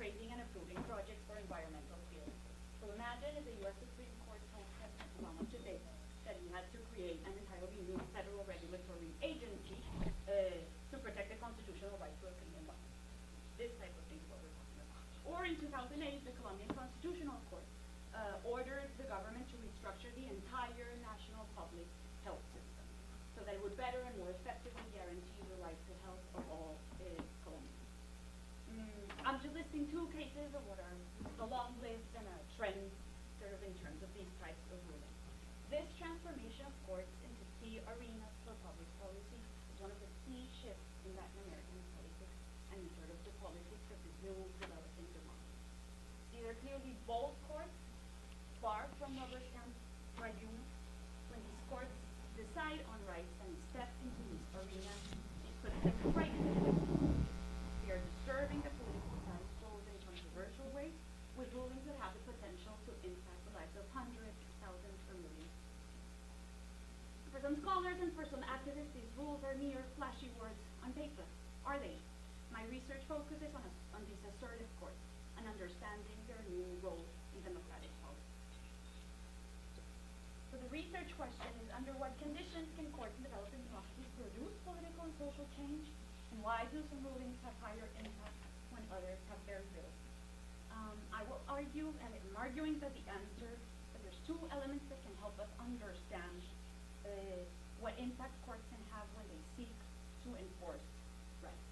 appraising and approving projects for environmental fields. So imagine if the U.S. Supreme Court told President Obama today that he had to create an entirely new federal regulatory agency to protect the constitutional right to a clean environment. This type of thing is what we're talking about. Or in 2008, the Colombian Constitutional Court ordered the government to restructure the entire national public health system so that it would better and more effectively guarantee the right to health of all Colombians. I'm just listing two cases of what are a long list and a trend sort of in terms of these types of rulings. This transformation of courts into key arenas for public policy is one of the key shifts in Latin American politics and sort of the politics of this new developing democracy. These are clearly bold courts, far from rubber stamp tribunals. When these courts decide on rights and step into this arena, it puts them right in the middle. They are disturbing the political status quo in controversial ways, with rulings that have the potential to impact the lives of hundreds, thousands, or millions. For some scholars and for some activists, these rules are mere flashy words on paper. Are they? My research focuses on these assertive courts and understanding their new role in democratic politics. So the research question is, under what conditions can courts in developing democracies produce political and social change? And why do some rulings have higher impact when others have very little? I will argue, and I'm arguing that the answer, that there's two elements that can help us understand what impact courts can have when they seek to enforce rights.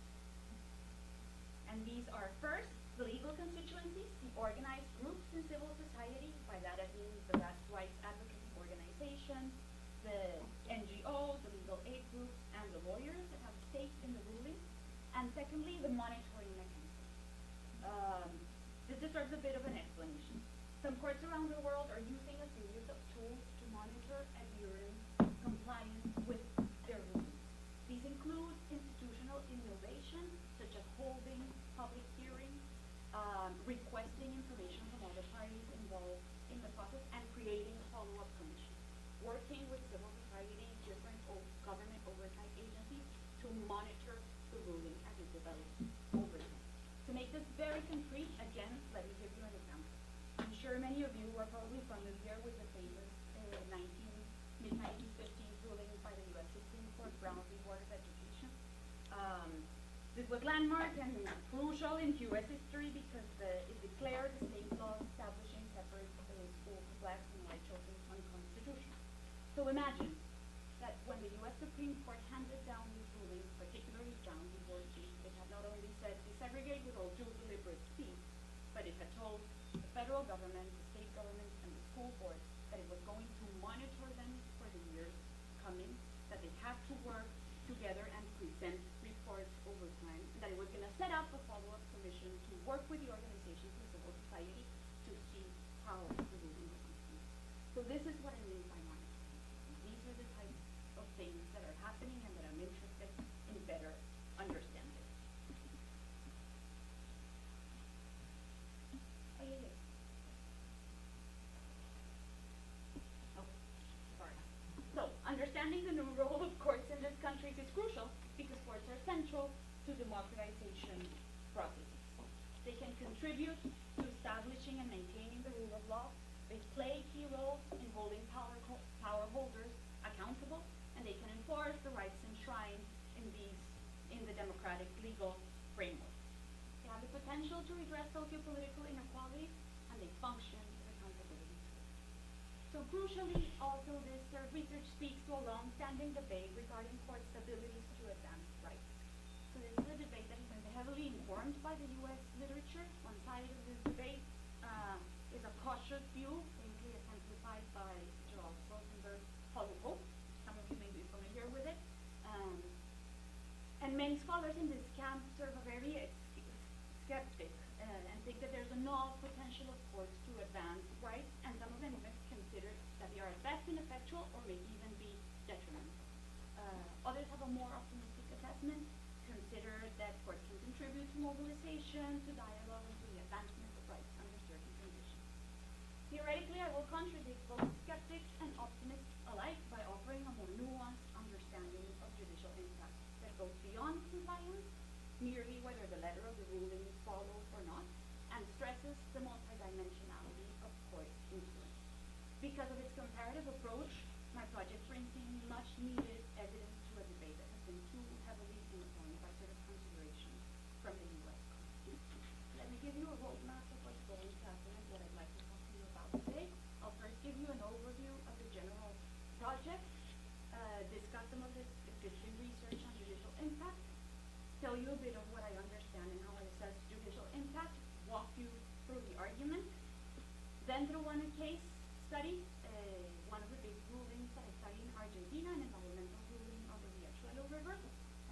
And these are, first, the legal constituencies, the organized groups in civil society. By that I mean the vast rights advocacy organizations, the NGOs, the legal aid groups, and the lawyers that have stakes in the ruling. And secondly, the monitoring mechanism. This deserves a bit of an explanation. Some courts around the world are using a series of tools to monitor adherence, compliance with their rulings. These include institutional innovation, such as holding public hearings, requesting information from other parties involved in the process, and creating follow-up commissions, working with civil society, different government oversight agencies to monitor the ruling as it develops over time. To make this very concrete, again, let me give you an example. I'm sure many of you are probably familiar with the famous mid-1950s ruling by the U.S. Supreme Court, Brown v. Board of Education. This was landmark and crucial in U.S. history because it declared the state law establishing separate schools for blacks and white children unconstitutional. So imagine that when the U.S. Supreme Court handed down these rulings, particularly Brown v. Board, it had not only said desegregate with all due deliberate speed, but it had told the federal government, the state government, and the school boards that it was going to monitor them for the years coming, that they had to work together and present reports over time, and that it was going to set up a follow-up commission to work with the organizations in civil society to see how the ruling was implemented. So this is what I mean by monitoring. These are the types of things that are happening and that I'm interested in better understanding. Oh, yeah, yeah. Okay, sorry. So, understanding the new role of courts in this country is crucial because courts are central to democratization processes. They can contribute to establishing and maintaining the rule of law. They play key roles in holding power holders accountable, and they can enforce the rights enshrined in the democratic legal framework. They have the potential to redress socio-political inequalities, and they function as accountability tools. So crucially, also this research speaks to a long-standing debate regarding courts' abilities to advance rights. So this is a debate that has been heavily informed by the U.S. literature. One side of this debate is a cautious view, mainly exemplified by Gerald Rosenberg's Hollow Hope. Some of you may be familiar with it. And many scholars in this camp are very skeptic and think that there's a null potential of courts to advance rights, and some of them even consider that they are at best ineffectual or may even be detrimental. Others have a more optimistic assessment, consider that courts can contribute to mobilization, to dialogue, and to the advancement of rights under certain conditions. Theoretically, I will contradict both skeptics and optimists alike by offering a more nuanced understanding of judicial impact that goes beyond compliance, merely whether the letter of the ruling is followed or not, stresses the multidimensionality of court influence. Because of its comparative approach, my project brings in much needed evidence to a debate that has been too heavily informed by sort of considerations from the U.S. Constitution. Let me give you a roadmap of what's going to happen and what I'd like to talk to you about today. I'll first give you an overview of the general project, discuss some of the existing research on judicial impact, tell you a bit of what I understand and how I assess judicial impact, walk you through the argument, then through one case study, one of the big rulings that I studied in Argentina, an environmental ruling on the Riachuelo River,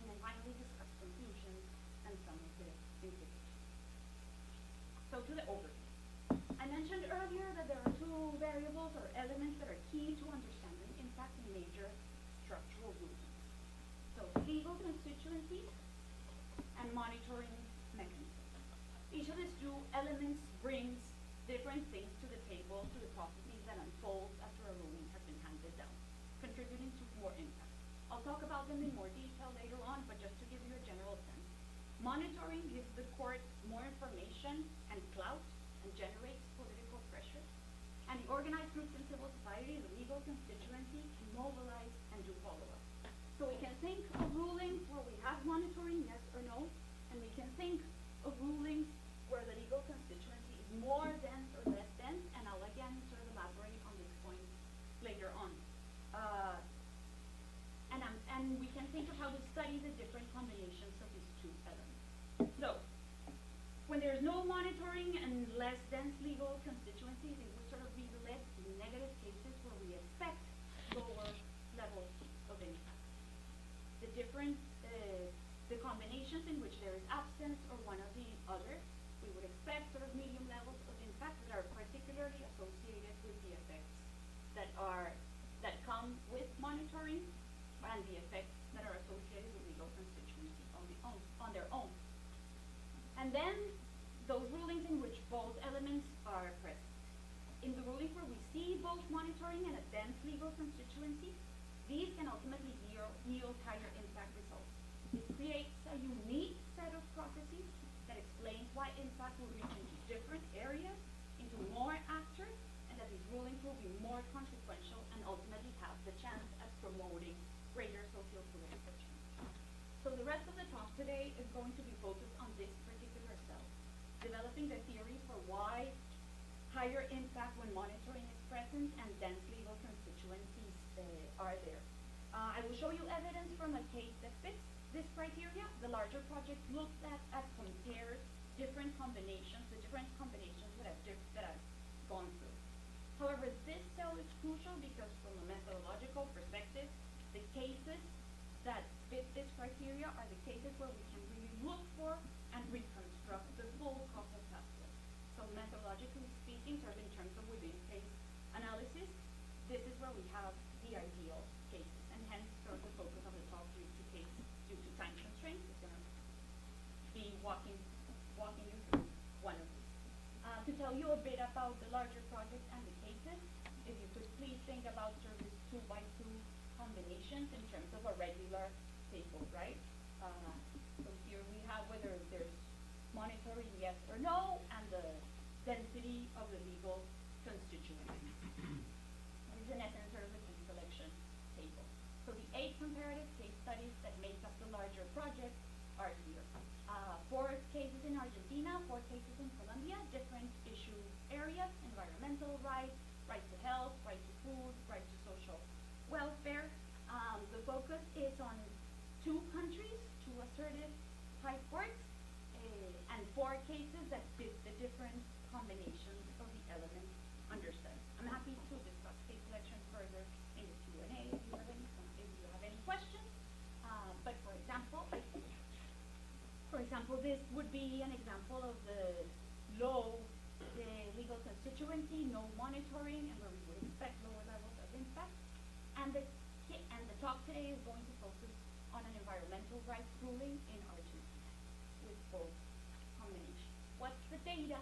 and then finally discuss conclusions and some of the implications. So to the overview. I mentioned earlier that there are two variables or elements that are key to understanding impact in major structural rulings. So legal constituencies and monitoring mechanisms. Each of these two elements brings different things to the table, to the processes that unfold after a ruling has been handed down, contributing to more impact. I'll talk about them in more detail later on, but just to give you a general sense. Monitoring gives the court more information and clout and generates political pressure. And the organized groups in civil society, the legal constituency, can mobilize and do follow-up. So we can think of rulings where we have monitoring, yes or no, and we can think of rulings where the legal constituency is more dense or less dense, and I'll again sort of elaborate on this point later on. And we can think of how to study the different combinations of these two elements. So, when there's no monitoring and less dense legal constituencies, it would sort of be led to negative cases where we expect lower levels of impact. The different, the combinations in which there is absence or one of the other, we would expect sort of medium levels of impact that are particularly associated with the effects that come with monitoring and the effects that are associated with legal constituency on their own. And then those rulings in which both elements are present. In the rulings where we see both monitoring and a dense legal constituency, these can ultimately yield higher impact results. It creates a unique set of processes that explains why impact will reach into different areas, into more actors, and that these rulings will be more consequential and ultimately have the chance at promoting greater socio-political change. So the rest of the talk today is going to be focused on this particular cell, developing the theory for why higher impact when monitoring is present and dense legal constituencies are there. I will show you evidence from a case that fits this criteria. The larger project looks at compares different combinations, the different combinations that I've gone through. However, this cell is crucial because from a methodological perspective, the cases that fit this criteria are the cases where we can really look for and reconstruct the full causal pathway. So methodologically speaking, sort of in terms of within case analysis, this is where we have the ideal cases, and hence sort of the focus of the talk due to time constraints is going to be walking you through one of these. To tell you a bit about the larger project and the cases, if you could please think about sort of this 2x2 combinations in terms of a regular table, right? So here we have whether there's monitoring yes or no, and the density of the legal constituencies. This is in essence sort of a key selection table. So the 8 comparative case studies that make up the larger project are here. 4 cases in Argentina, 4 cases in Colombia, different issue areas, environmental rights, right to health, right to food, right to social welfare. The focus is on 2 countries, 2 assertive high courts, and 4 cases that fit the different combinations of the elements under study. I'm happy to discuss case selection further in the Q&A if you have any questions. But for example, this would be an example of the low legal constituency, no monitoring, and where we would expect lower levels of impact. And the talk today is going to focus on an environmental rights ruling in Argentina with both combinations. What's the data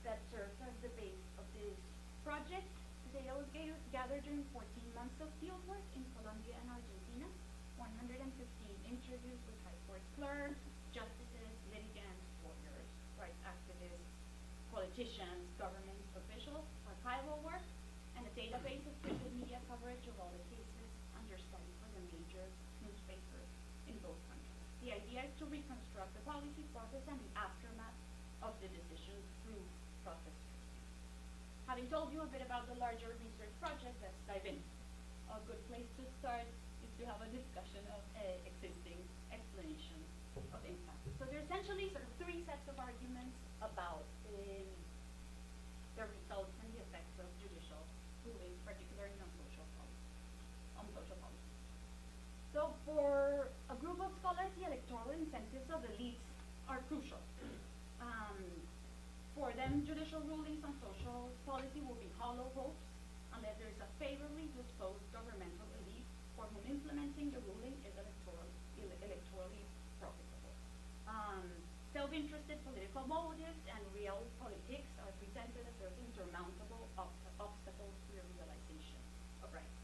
that serves as the base of this project? The data was gathered during 14 months of fieldwork in Colombia and Argentina, 115 interviews with high court clerks, justices, litigants, lawyers, right, the policy process and the aftermath of the decision through process. Having told you a bit about the larger research project, let's dive in. A good place to start is to have a discussion of existing explanations of impact. So there are essentially sort of three sets of arguments about the results and the effects of judicial rulings, particularly on social policy. So for a group of scholars, the electoral incentives of elites are crucial. For them, judicial rulings on social policy will be hollow hopes unless there is a favorably disposed governmental elite for whom implementing the ruling is electorally profitable. Self-interested political motives and real politics are presented as sort of insurmountable obstacles to the realization of rights.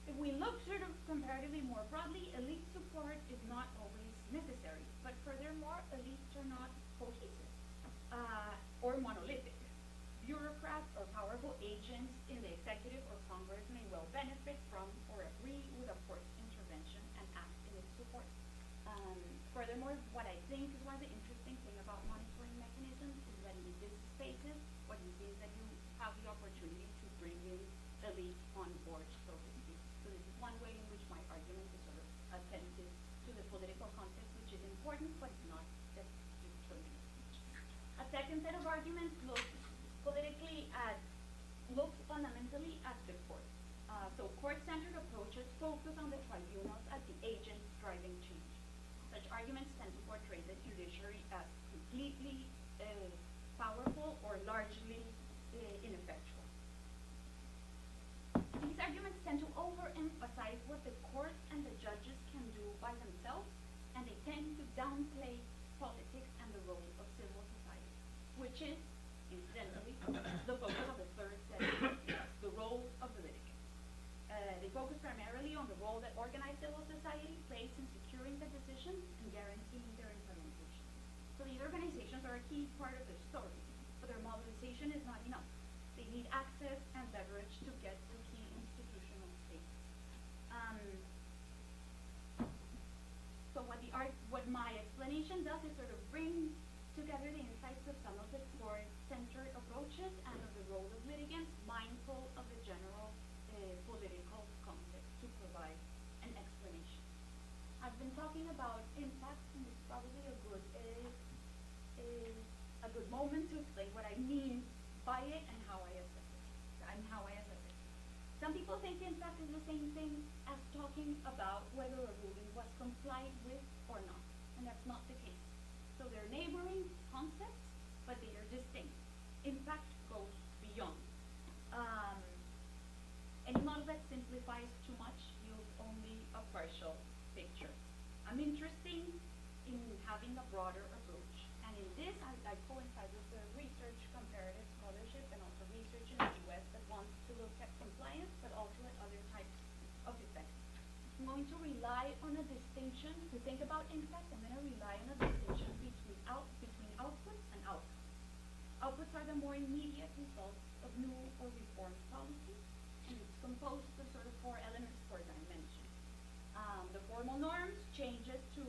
If we look sort of comparatively more broadly, elite support is not always necessary, but furthermore, elites are not cohesive or monolithic. Bureaucrats or powerful agents in the executive or Congress may well benefit from or agree with a court's intervention and act in its support. Furthermore, what I think is one of the interesting thing about monitoring mechanisms is that in these spaces, what you see is that you have the opportunity to bring in elites on board, so to speak. So this is one way in which my argument is sort of attentive to the political context, which is important, but it's not determinate. A second set of arguments looks fundamentally at the court. So court-centered approaches focus on the tribunals as the agents driving change. Such arguments tend to portray the judiciary as completely powerful or largely ineffectual. These arguments tend to overemphasize what the courts and the judges can do by themselves, and they tend to downplay politics and the role of civil society, which is, incidentally, the focus of the third set, the role of the litigant. They focus primarily on the role that organized civil society plays in securing the decisions and guaranteeing their implementation. So these organizations are a key part of the story, but their mobilization is not enough. They need access and leverage to get to key institutional states. So what my explanation does is sort of bring together the insights of some of the court-centered approaches and of the role of litigants, mindful of the general political context to provide an explanation. I've been talking about impact, and it's probably a good moment to explain what I mean by it and how I assess it. Some people think impact is the same thing as talking about whether a ruling was complied with or not, and that's not the case. So they're neighboring concepts, but they are distinct. Impact goes beyond. Any model that simplifies too much yields only a partial picture. I'm interested in having a broader approach, and in this I coincide with the research, comparative scholarship, and also research in the US that wants to look at compliance, but also at other types of effects. I'm going to rely on a distinction to think about impact. I'm going to rely on a distinction between outputs and outcomes. Outputs are the more immediate results of new or reformed policy, and it's composed of sort of four elements, four dimensions. The formal norms, changes to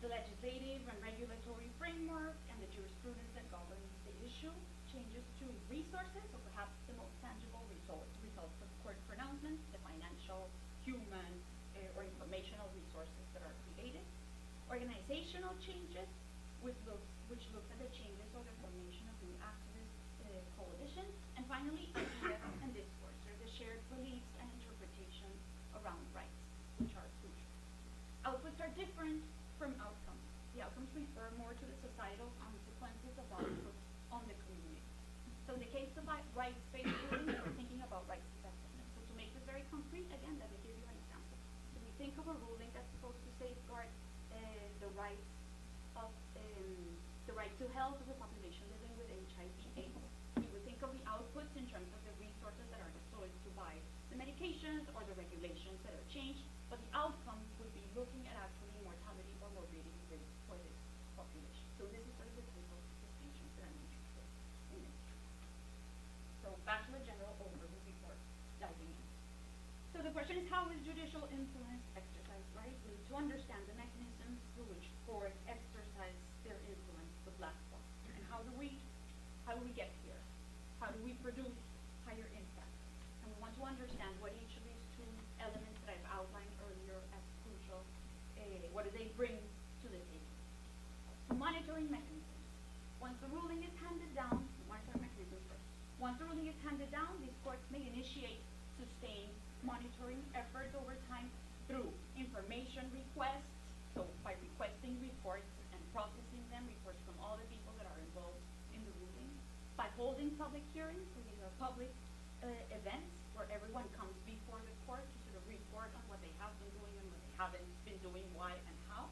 the legislative and regulatory framework and the jurisprudence that governs the issue, changes to resources, so perhaps the most tangible results of court pronouncements, the financial, human, or informational resources that are created. Organizational changes, which looks at the changes or the formation of new activist coalitions. And finally, ideas and discourse, or the shared beliefs and interpretations around rights, which are crucial. Outputs are different from outcomes. The outcomes refer more to the societal consequences of outputs on the community. So in the case of rights-based rulings, we're thinking about rights effectiveness. So to make this very concrete, again, let me give you an example. So we think of a ruling that's supposed to safeguard the right to health of the population living with HIV/AIDS. We would think of the outputs in terms of the resources that are deployed to buy the medications or the regulations that are changed, but the outcome would be looking at actually mortality or morbidity rates for this population. So this is sort of the type of distinctions that I'm interested in. So back to the general overview before diving in. So the question is, how is judicial influence exercised, right? We need to understand the mechanisms through which courts exercise ruling is handed down, monitoring mechanisms first. Once the ruling is handed down, these courts may initiate sustained monitoring efforts over time through information requests, so by requesting reports and processing them, reports from all the people that are involved in the ruling, by holding public hearings, so these are public events where everyone comes before the court to sort of report on what they have been doing and what they haven't been doing, why and how,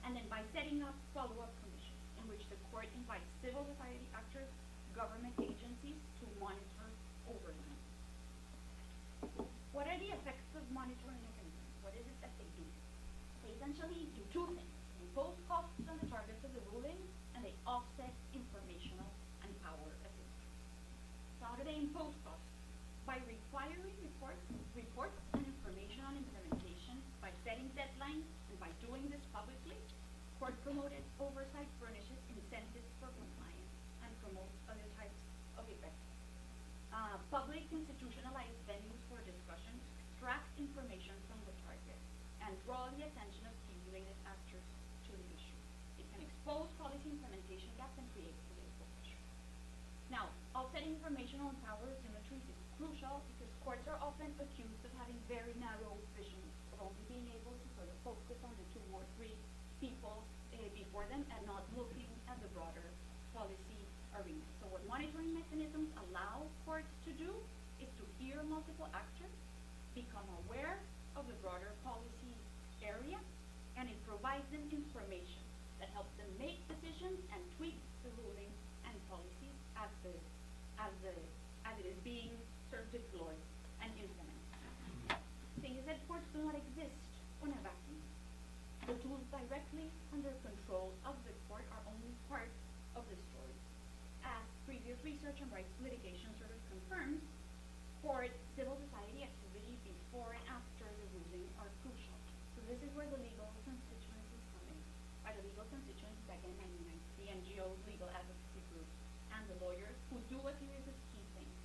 and then by setting up follow-up commissions in which the court invites civil society actors, government agencies to monitor over them. What are the effects of monitoring mechanisms? What is it that they do? They essentially do two things. They impose costs on the targets of the ruling, and they offset informational and power asymmetry. So how do they impose costs? By requiring reports and information on implementation, by setting deadlines, and by doing this publicly, court-promoted oversight furnishes incentives for compliance and promotes other types of effects. Public institutionalized venues for discussion extract information from the target and draw the attention of stimulated actors to the issue. It can expose policy implementation gaps and create political pressure. Now, offsetting informational and power asymmetries is crucial because courts are often accused of having very narrow vision, of only being able to sort of focus on the 2 or 3 people before them and not looking at the broader policy arena. So what monitoring mechanisms allow courts to do is to hear multiple actors, become aware of the broader policy area, and it provides them information that helps them make decisions and tweak the ruling and policies as it is being sort of deployed and implemented. The thing is that courts do not exist on a vacuum. The tools directly under control of the court are only part of the story. As previous research on rights litigation sort of confirms, court civil society activity before and after the ruling are crucial. So this is where the legal constituencies come in. By the legal constituencies, again, I mean the NGOs, legal advocacy groups, and the lawyers who do a series of key things.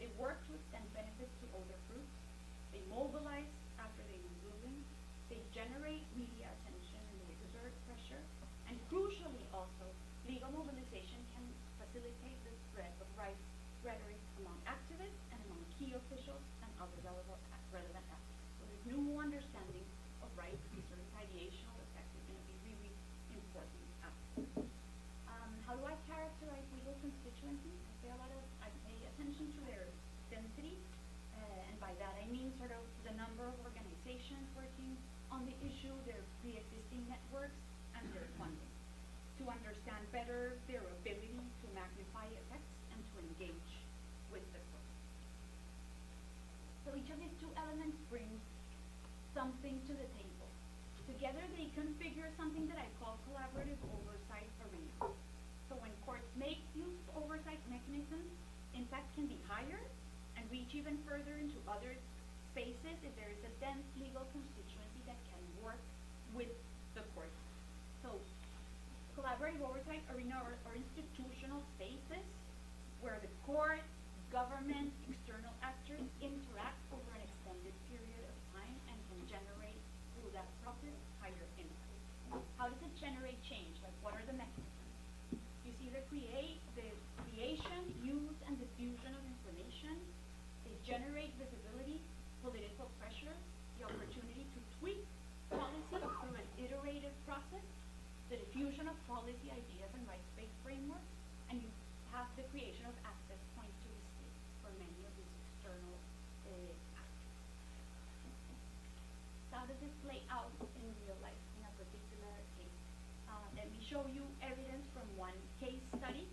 They work to extend benefits to older groups. They mobilize after they lose ruling. They generate media attention and they exert pressure. And crucially also, legal mobilization can facilitate the spread of rights rhetoric among activists and among key officials and other relevant actors. So this new understanding of rights, this sort of ideational effect is going to be really important aspect. How do I characterize legal constituencies? I pay attention to their density, and by that I mean sort of the number of organizations working on the issue, their pre-existing networks, and their funding, to understand better their ability to magnify effects and to engage with the court. So each of these 2 elements brings something to the table. Together they configure something that I call collaborative oversight arena. So when courts make use of oversight mechanisms, impact can be higher and reach even further into other spaces if there is a dense legal constituency that can work with the court. So collaborative oversight arena are institutional spaces where the court, government, external actors interact over an extended period of time and can generate through that process higher impact. How does it generate change? Like, what are the mechanisms? You see the creation, use, and diffusion of information. They generate visibility, political pressure, the opportunity to tweak policy through an iterative process, the diffusion of policy ideas and rights-based frameworks, and you have the creation of access points to the state for many of these external actors. So how does this play out in real life in a particular case? Let me show you evidence from one case study,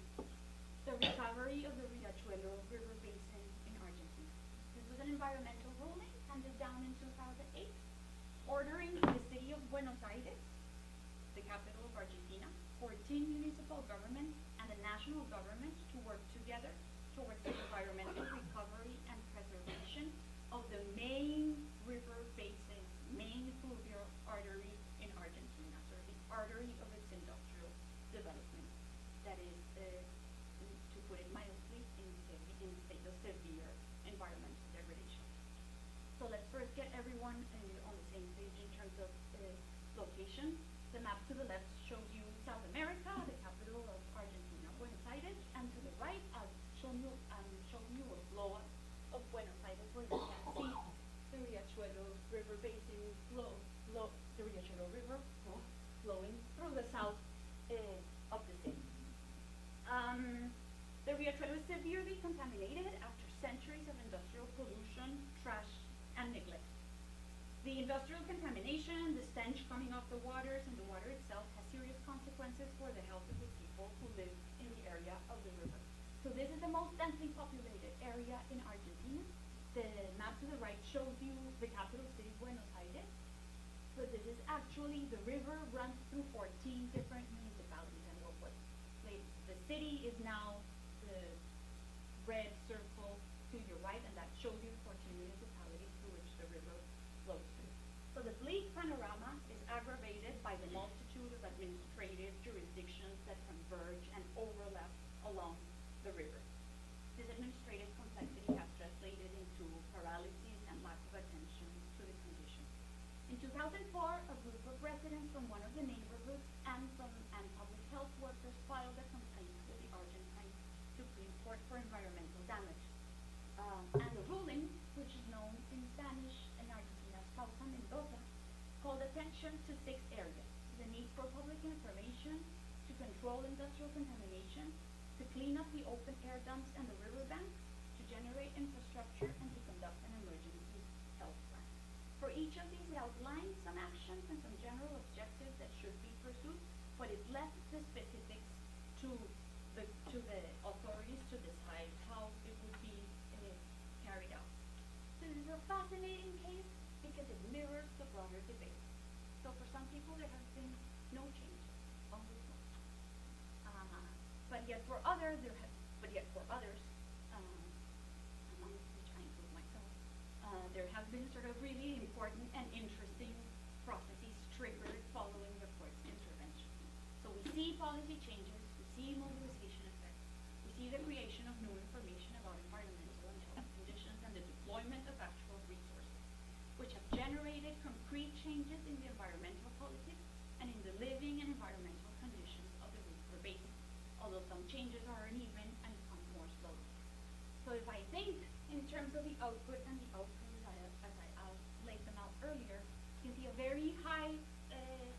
the recovery of the Riachuelo River Basin in Argentina. This was an environmental ruling handed down in 2008, ordering the city of Buenos Aires, the capital of Argentina, 14 municipal governments, and the national government to work together towards the environmental recovery and preservation of the main river basin, main fluvial artery in Argentina, so the artery of its industrial development that is, to put it mildly, in a state of severe environmental degradation. So let's first get everyone on the same page in terms of location. The map to the left shows you South America, the capital of Argentina, Riachuelos River Basin the Riachuelo River flowing through the south of the city. The Riachuelo is severely contaminated after centuries of industrial pollution, trash, and neglect. The industrial contamination, the stench coming off the waters, and the water itself has serious consequences for the health of the people who live in the area of the river. So this is the most densely populated area in Argentina. The map to the right shows you the capital city, Buenos Aires. So this is actually, the river runs through 14 different municipalities, and the city is now the red circle to your right, and that shows you 14 municipalities through which the river flows through. So the bleak panorama is aggravated by the multitude of administrative jurisdictions that converge and overlap along the river. This administrative complexity has translated into paralysis and lack of attention to the condition. In 2004, a group of residents from one of the neighborhoods and public health workers filed a complaint with the Argentine Supreme Court for environmental damage. And the ruling, which is known in Spanish in Argentina as Causa Mendoza, called attention to 6 areas: the need for public information, to control industrial contamination, to clean up the open air dumps and the riverbanks, to generate infrastructure, and to conduct an emergency health plan. For each of these, it outlines some actions and some general objectives that should be pursued, but it left the specifics to the authorities to decide how it would be carried out. So this is a fascinating case because it mirrors the broader debate. So for some people, there has been no change on this one. But yet for others, among which I include myself, there have been sort of really important and interesting processes triggered following the court's intervention. So we see policy changes, we see mobilization effects, we see the creation of new information about environmental and health conditions, and the deployment of actual resources, which have generated concrete changes in the environmental politics and in the living and environmental conditions of the river basin, although some changes are uneven and come more slowly. So if I think in terms of the output and the outcomes, as I laid them out earlier, you see a very high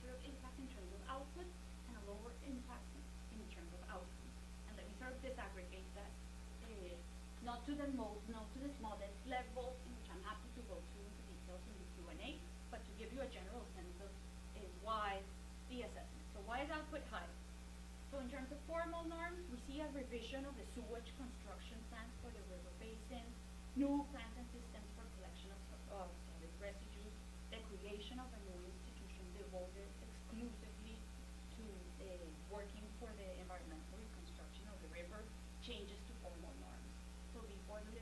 sort of impact in terms of output and a lower impact in terms of outcomes. And let me sort of disaggregate that, not to the smallest level, in which I'm happy to go through the details in the Q&A, but to give you a general sense of why the assessment. So why is output high? So in terms of formal norms, we see a revision of the sewage construction plans for the river basin, new plants and systems for collection of solid residues, the creation of a new institution devoted exclusively to working for the environmental reconstruction of the river, changes to formal norms. So before the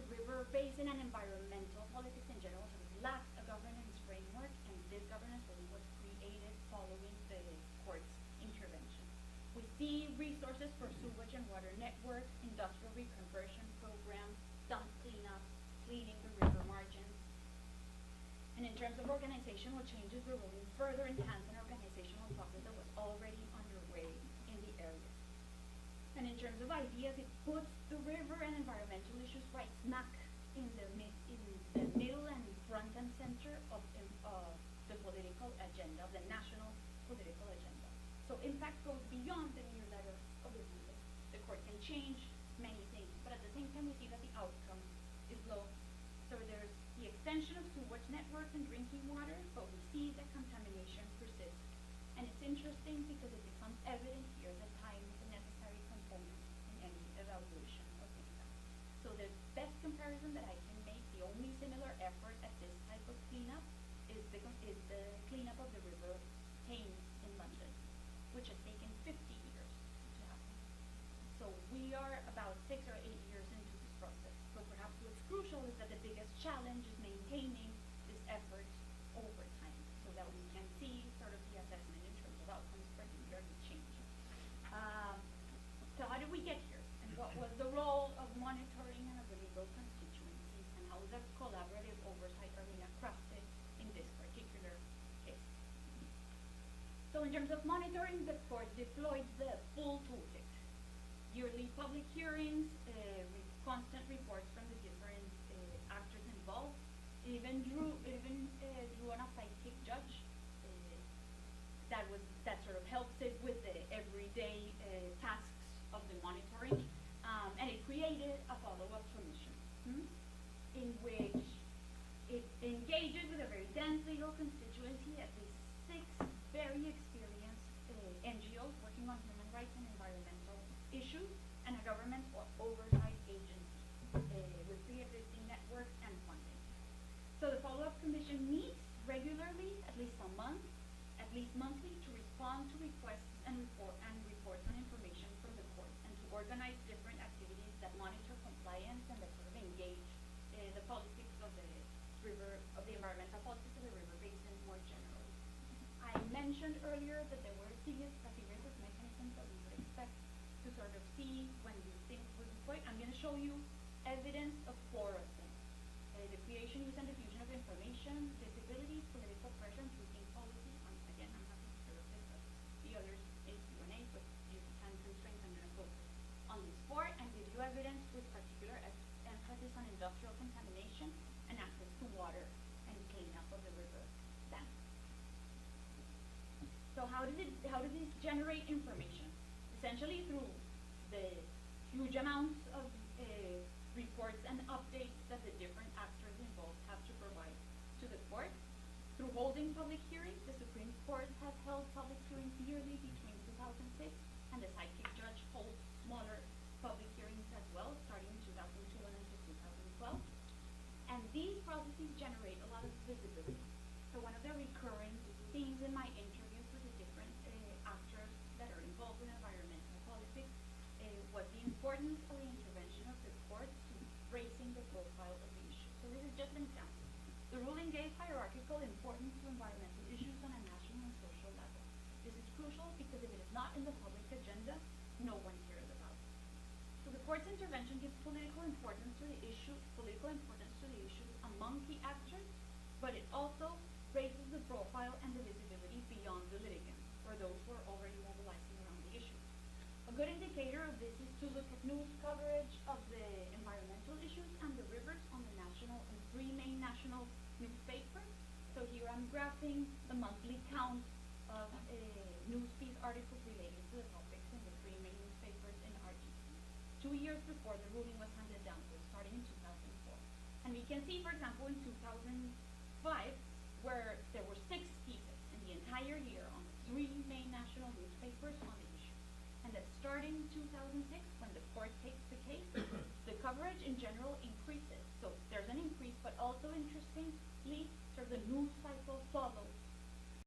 river basin and environmental politics in general sort of lacked a governance framework, and this governance really was created following the court's intervention. We see resources for sewage and water networks, industrial reconversion programs, dump cleanup, cleaning the river margins. And in terms of organizational changes, we're really further enhance an organizational process that was already underway in the area. And in terms of ideas, it puts the river and environmental issues right smack in the middle and front and center of the political agenda, of the national political agenda. So impact goes beyond the mere letter of the ruling. The court can change many things, but at the same time we see that the outcome is low. So there's the extension of sewage networks and drinking water, but we see that contamination persists. And it's interesting because it becomes evident here that time is a necessary component in any evaluation of impact. So the best comparison that I can make, the only similar effort at this type of cleanup is the cleanup of the river Thames in London, which has taken 50 years to happen. So we are about 6 or 8 years into this process. But perhaps what's crucial is that the biggest challenge is maintaining this effort over time, so that we can see sort of the assessment in terms of outcomes, particularly change. So how did we get here? And what was the role of monitoring and of the legal constituencies, and how was that collaborative oversight arena crafted in this particular case? So in terms of monitoring, the court deployed the full toolkit. Yearly public hearings, constant reports from the different actors in involved. It even drew on a sidekick judge that sort of helps it with the everyday tasks of the monitoring, and it created a follow-up commission in which it engages with a very dense legal constituency, at least 6 very experienced NGOs working on human rights and environmental issues, and a government oversight agency with pre-existing networks and funding. So the follow-up commission meets regularly, at least monthly, to respond to requests and reports on information from the court, and to organize different activities that monitor compliance and that sort of engage the politics of the environmental politics of the river basin more generally. I mentioned earlier that there were a series of mechanisms that we would expect to sort of see when these things were deployed. I'm going to show you evidence of 4 of them. The creation, use, and diffusion of information, visibility, political pressure, and tweaking policy. Again, I'm happy to serve this, but the others in Q&A, but due to time constraints, I'm going to focus on these 4 and give you evidence with particular emphasis on industrial contamination and access to water and cleanup of the river dam. So how does this generate information? Essentially through the huge amounts of reports and updates that the different actors involved have to provide to the court. Through holding public hearings, the Supreme Court has held public hearings yearly between 2006, and the sidekick judge holds smaller public hearings as well, starting in 2002 and until 2012. And these processes generate a lot of visibility. So one of the recurring themes in my interviews with the different actors that are involved in environmental politics was the importance of the intervention of the court to raising the profile of the issue. So this is just an example. The ruling gave hierarchical importance to environmental issues on a national and social level. This is crucial because if it is not in the public agenda, no one cares about it. So the court's intervention gives political importance to the issue among key actors, but it also raises the profile and the visibility beyond the litigants, or those who are already mobilizing around the issue. A good indicator of this is to look at news coverage of the environmental issues and the rivers on the national and 3 main national newspapers. So here I'm graphing the monthly count of newsfeed articles related to the topics in the 3 main newspapers in RGC. 2 years before the ruling was handed down, so starting in 2004. And we can see, for example, in 2005, where there were 6 pieces in the entire year on 3 main national newspapers on the issue. And that starting 2006, when the court takes the case, the coverage in general increases. So there's an increase, but also interestingly, sort of the news cycle follows